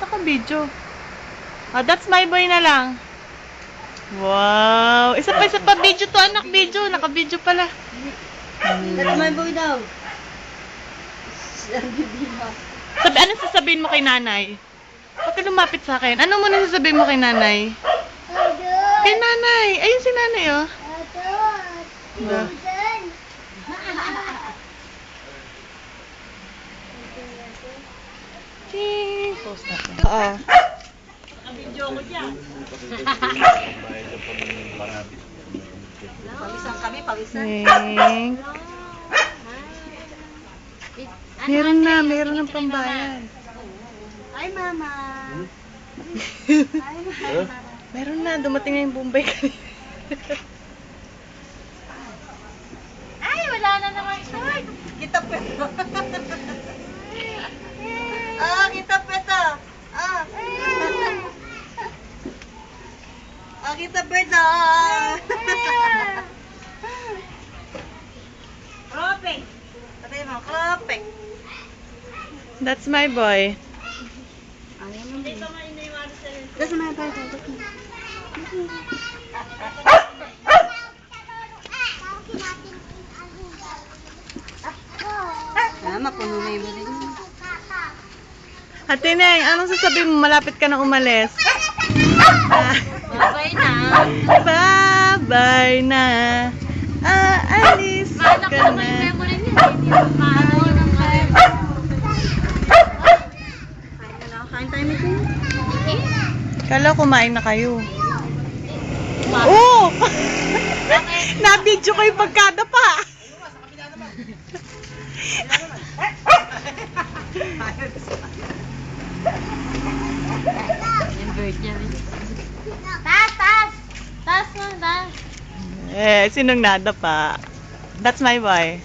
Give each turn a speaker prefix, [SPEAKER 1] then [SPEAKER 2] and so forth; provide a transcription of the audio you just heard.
[SPEAKER 1] Naka-video. Ah, that's my boy na lang. Wow! Isa pa video to, anak, video. Naka-video pala.
[SPEAKER 2] That's my boy daw.
[SPEAKER 1] Ano sasabihin mo kay nanay? Huwag ka lumapit sa akin. Ano muna sasabihin mo kay nanay? Kay nanay! Ayun si nanay, oh. Da. Ching! Post natin. Oo.
[SPEAKER 2] Video ko dyan. Pawisan kami, pawisan.
[SPEAKER 1] Ching! Meron ng pambayad.
[SPEAKER 2] Ay, mama.
[SPEAKER 1] Meron na, dumating na yung Bombay kanina.
[SPEAKER 2] Ay, wala na naman siya. Kita pa ito. Kita pa ito. Kita pa ito. Kropek. Patay mo, kropek.
[SPEAKER 1] That's my boy.
[SPEAKER 2] That's my boy. Mapuno na yung bali niya.
[SPEAKER 1] Ate Neng, anong sasabihin mo? Malapit ka na umalis.
[SPEAKER 2] Bye na.
[SPEAKER 1] Bye-bye na. Aalis ka na.
[SPEAKER 2] Kain tayo nito.
[SPEAKER 1] Kala kumain na kayo. Oo! Na-video ko yung pagkadapa.
[SPEAKER 2] Yung bird niya. Taas! Taas mo, taas.
[SPEAKER 1] Sinong nadapa? That's my boy.